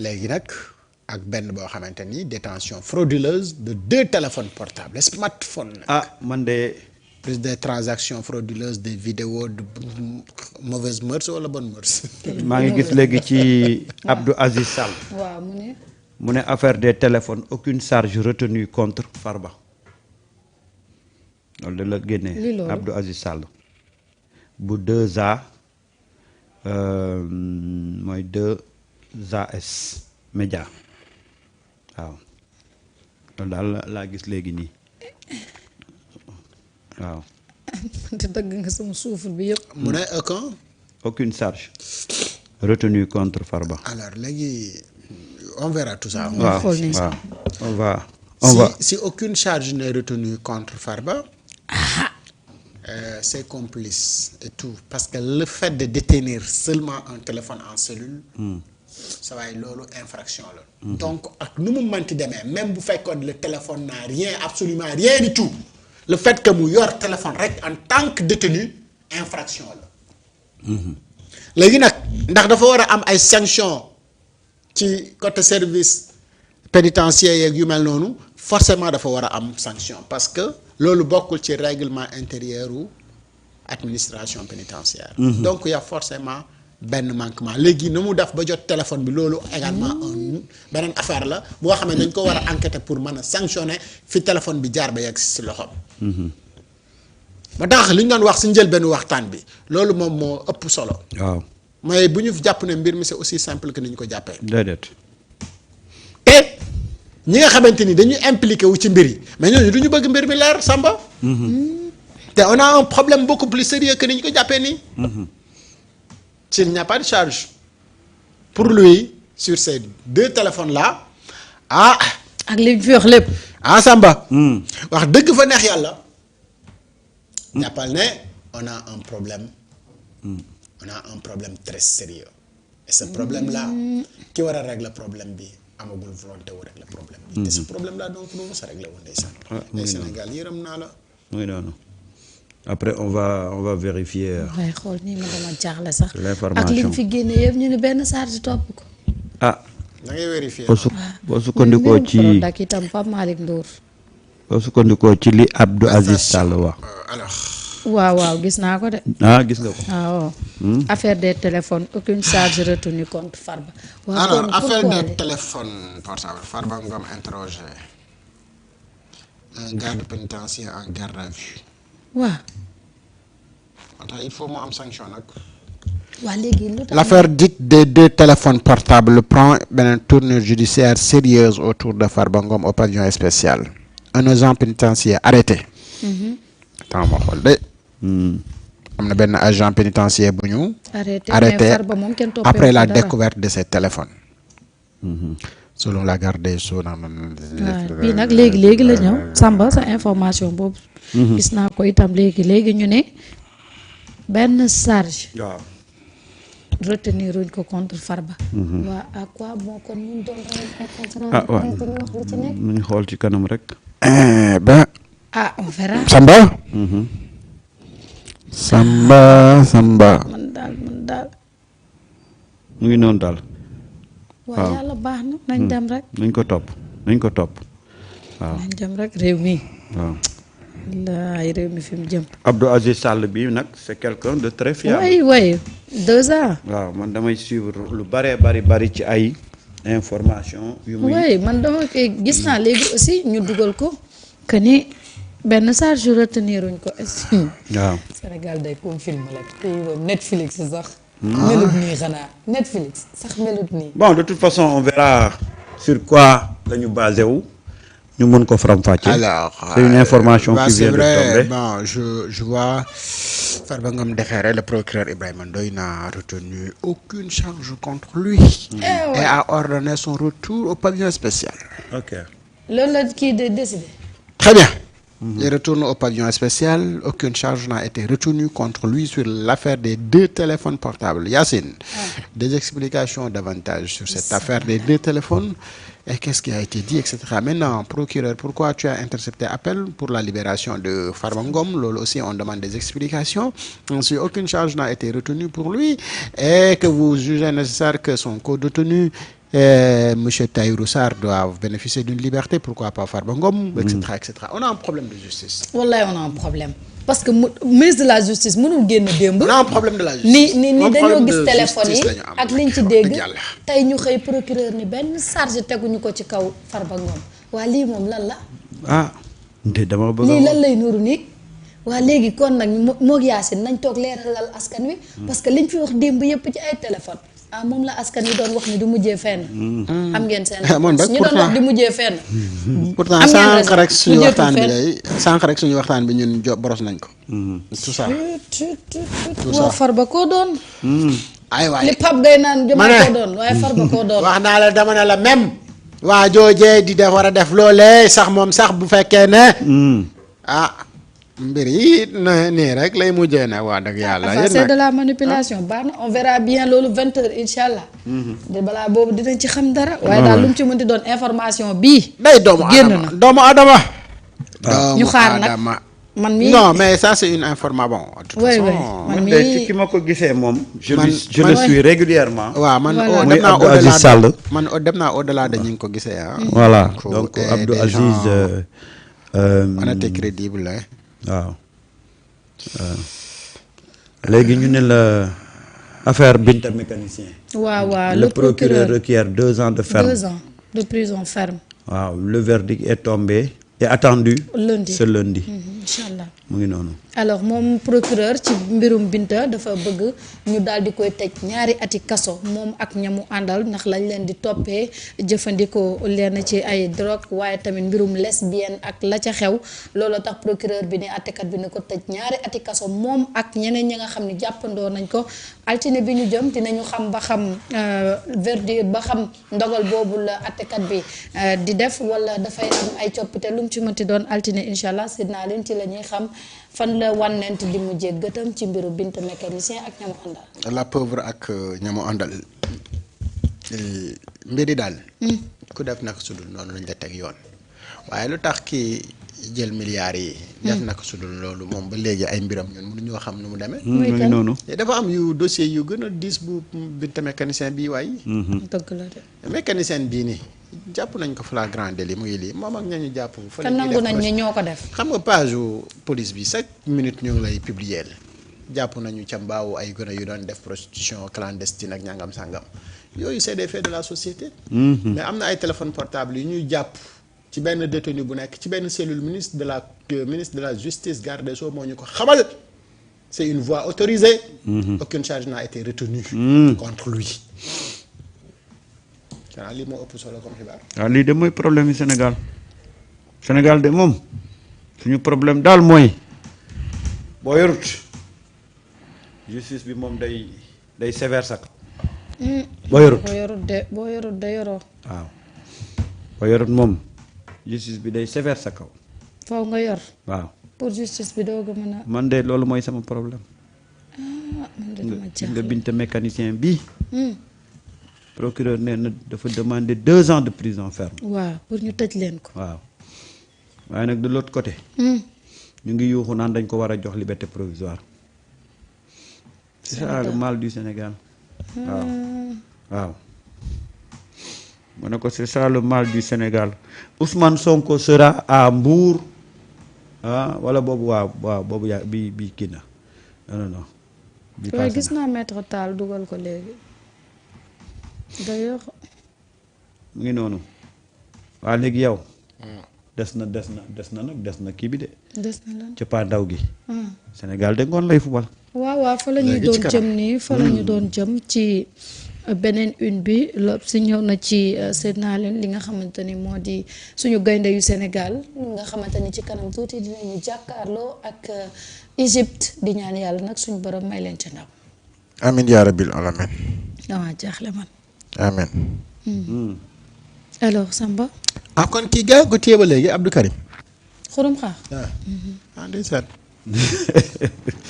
léegi nag ak benn boo xamante ni détention frauduleuse de 2 téléphones portables smartphone nag. ah man de. plus des transactions frauduleuses des vidéos de mauvaise mœurs wala bonne mœurs. maa ngi gis léegi ci Abdou Aziz Sall. waaw mu ne affaire des téléphones aucune charge retenue contre Farba loolu de la génnee. Abdou Aziz Sall bu 2A mooy 2AS média waaw loolu daal laa gis léegi nii waaw. te dagg nga sama suuful bi yëpp. mu ne aucune charge retenue contre Farba. alors léegi on verra tout ça. waaw si aucune charge n'est retenue contre Farba. Ses complices et tout parce que le fait de détenir seulement un téléphone en cellule. ça va loolu infraction la. donc ak nu mu mënti demee même bu fekkoon le téléphone n'a rien absolument rien du tout le fait que mu yor téléphone rek en tant que détenu infraction la. léegi nag ndax dafa war a am ay sanctions ci côté service pénitentiaire yeeg yu mel noonu forcément dafa war a am sanction parce que loolu bokkul ci règlement intérieur ou administration pénitentiaire. donc il y a forcément benn manquement léegi na mu def ba jot téléphone bi loolu également beneen affaire la boo xam ne dañ ko war a enquêter pour mën a sanctionner fi téléphone bi jaar ba yegg si loxoom. ba tax li ñu doon wax si njëlbeenu waxtaan bi loolu moom moo ëpp solo. waaw mooy bu ñu jàpp ne mbir mi c'est aussi simple que ni ñu ko jàppee. déedéet. te ñi nga xamante ni dañuy impliqué wu ci mbir yi mais ñooñu du ñu bëgg mbir mi leer Samba. te on a un problème beaucoup plus sérieux que ni ñu ko jàppee nii. s'il n'y a pas de charge pour lui sur ces 2 téléphones là ak li fi wax lépp. Samba. wax dëgg fa neex yàlla. jàppal ne on a un problème. on a un problème très sérieux et ce problème là ki war a régler problème bi amagul volonté wu régler problème bi. te ce problème là donc nu mu sa régler wu ndeysaan. ay Sénégal yërëm naa la. muy noonu. après on va vérifier. waaye xool nii ma dama jaaxle sax. l'information ak li mu fi génne yëpp ñu ne benn charge topp ko. da ngay vérifier. boo sukkandikoo ci dak itam Pape Malick Ndour. boo sukkandikoo ci li Abdou Aziz Sall wax. alors. waaw gis naa ko de. gis nga ko. waaw. affaire des téléphones aucune charge retenue contre Farba. alors affaire des téléphones portables Farba Ngom interrogé un garde pénitentiaire en garde à vue. waaw. il faut mu am sanction nag. waa léegi lu tax l'affaire dite des 2 téléphones portables prend beneen tournure judiciaire sérieuse autour de Farba Ngom au pavillon spécial. un agent pénitentiaire arrêté. attends ma xool de. am na benn agent pénitentiaire bu ñu. arrêté après la découverte de ces téléphones. selon la garde des Sceaux. bii nag léegi la ñëw Samba sa information boobu. gis naa ko itam léegi ñu ne benn charge. waaw. retenir ruñ ko contre Farba. waa à quoi bon kon ñu doon waaw ñu ngi xool ci kanam rek. on verra. Samba. man daal. mu ngi noonu daal. waaw yàlla baax na nañ dem rek. nañ ko topp waaw. nañ dem rek réew mi. waaw. laay réew mi fi mu jëm. Abdou Aziz Sall bi nag c'est quelqu'un de très fiable. oui 2 ans. waaw man damay suivre lu bari ci ay information yu muy. oui man dama koy gis naa léegi aussi ñu dugal ko que ni benn charge retenir uñ ko. waaw. Sénégal day comme film la pays boobu Netflix sax. melut nii xanaa Netflix sax melut nii. bon de toute façon on verra sur quoi la ñu basé wu. ñu mën ko faram-fàccee. alors c'est une information qui vient de tomber. bon je vois Farba Ngom déféré le procureur Ibrahima Ndoye n'a retenu aucune charge contre lui. et a ordonné son retour au pavillon spécial. ok. loolu la kii de décidé. très bien. Il retourne au pavillon spécial. Aucune charge n'a été retenue contre lui sur l'affaire des 2 téléphones portables. Yacine, des explications davantage sur cette affaire des 2 téléphones Et qu'est-ce qui a été dit, etc. Maintenant, procureur, pourquoi tu as intercepté appel pour la libération de Farba Ngom? Lolo aussi, on demande des explications. Si aucune charge n'a été retenue pour lui et que vous jugez nécessaire que son co-détenu, M. Tahirou Sarr, doit bénéficier d'une liberté, pourquoi pas Farba Ngom, etc., etc. On a un problème de justice. wallaay on a un problème parce que ministre de la justice mënul génn démb. On a un problème de la justice. ni Un dañoo problème gis de téléphone yi justice la ñu am ak liñ ci wax dégg dëgg yàlla. tey ñu xëy procureur ni benn charge teguñu ko ci kaw Farba Ngom waa lii moom lan la ah nde dama bëgg lii lan lay nuru nii waa léegi kon nag moog Yacine nañ toog leeralal askan wi parce que liñ fi wax démb yëpp ci ay téléphone ah moom la askan wi doon wax ni du mujjee fenn am ngeen seen Moom nag ñu doon wax di mujjee fenn pourtant am ngeen sànq rek suñu mujjeetul waxtaan bi fenn. day sànq rek suñu waxtaan bi ñun boros nañ ko. tout ça. waa Farba koo doon ay li waay Pape Gueye naan ma Diomaye ne. koo doon waaye Farba koo doon wax naa la dama ne la même. waa joojee di def war a def loolee sax moom sax bu fekkee ne. ah mbir yi na nii rek lay mujjee nag waa dëgg yàlla. enfin yéen c'est de nag la manipulation baax na on verra bien loolu 20h incha allah. de balaa boobu dinañ ci xam dara. waaye daal lu mu ci mënti doon information bii. day doomu génn adama na doomu adama. ñu xaar nag man mii non mais ça c'est une information bon. de toute Oui, façon, oui. man de ci ki ma ko gisee moom je Man- je le suis régulièrement waaw man Voilà. dem naa Muy Abdou au-delà Aziz Sall. man dem naa au-delà de ñi ngi ko gisee ah. voilà Donc, donc et Abdou des Aziz gens honnête et crédible hein. waaw léegi ñu ne la affaire Binta mécanicien waaw waaw le procureur requiert 2 ans de ferme 2 ans de prison ferme waaw le verdict est tombé est attendu lundi ce lundi incha allah. mu ngi noonu alors moom procureur ci mbirum Binta dafa bëgg ñu daal di koy tëj ñaari ati kaso moom ak ñamu àndal ndax lañ leen di toppee jëfandikoo leen ci ay drogue waaye tamit mbirum lesbienne ak la ca xew looloo tax procureur bi ne àttekat bi ne ko tëj ñaari ati kaso moom ak ñeneen ñi nga xam ne jàppandoo nañ ko altine bi ñu jëm dinañu xam ba xam verdict ba xam ndogal boobu la àttekat bi di def wala dafay am ay coppite lu mu ci mënti doon altine incha allah sidnaa leen ci la ñuy xam fan la wànnent di mujjee gëtam ci mbiru Binta mécanicien ak ñamu àndal. la pauvre ak ñamu àndal mbiri daal. ku def naka sudul noonu lañ la teg yoon waaye lu tax kii jël milliards yi. def naka sudul loolu moom ba léegi ay mbiram ñun mënuñoo xam nu mu demee. mu ngi noonu dafa am yu dossier yu gën a diis bu Binta mécanicien bii waay. dëgg la de. mécanicien bii nii jàpp nañ ko flagrant délit mu ngi lii moom ak ñañu jàpp. fa te nangu nañ ni ñoo ko def. xam nga page police bi chaque minute ñu ngi lay publier jàpp nañu ca mbaawu ay gone yu doon def prostitution clandestine ak ñangam sangam yooyu c'est des faits de la société. mais am na ay téléphone portable yu ñuy jàpp ci benn détenu bu nekk ci benn cellule ministre de la justice garde des sceaux moo ñu ko xamal c'est une voie autorisée. aucune charge n'a été retenue. contre lui. xanaa lii moo ëpp solo comme xibaar. waaw lii de mooy problème yi Sénégal Sénégal de moom suñu problème daal mooy boo yorut justice bi moom day sévère sax boo yorut boo yorut de yoroo. waaw boo yorut moom justice bi day sévère sa kaw faw nga yor. waaw pour justice bi doo ko mën a. man de loolu mooy sama problème man de dama nga jaaxle. Binta mécanicien bii procureur nee na dafa demander 2 ans de prison ferme waaw pour ñu tëj leen ko. waaw waaye nag de l'autre côté ñu ngi yuuxu naan dañ ko war a jox liberté provisoire c'est ça le mal du Sénégal waaw waaw ma ne ko c'est ça le mal du Sénégal Ousmane Sonko sera à Mbour wala boobu waaw boobu yaa bi kii na non bi waaye passé gis na naa maître Tall dugal ko léegi. d'ailleurs. mu ngi noonu waa léegi yow des na kii bi de des na lan. ca ndaw gi Sénégal de ngoon lay fubal waaw fa la ñu Léegi doon ci kanam. jëm nii fa la ñu doon jëm ci beneen une bi la si ñëw na ci seet naa leen li nga xamante ni moo di suñu gaynde yu Sénégal nga xamante ni ci kanam tuuti dinañu jàkkaarloo ak Égypte di ñaan yàlla nag suñu borom may leen ca ndaw. amiin yaa rabbil alamin dama jaaxle man. amiin. alors Samba. ah kon kii gaa ko téye ba léegi Abdou Karim. xurum xaar. ah ndeysaan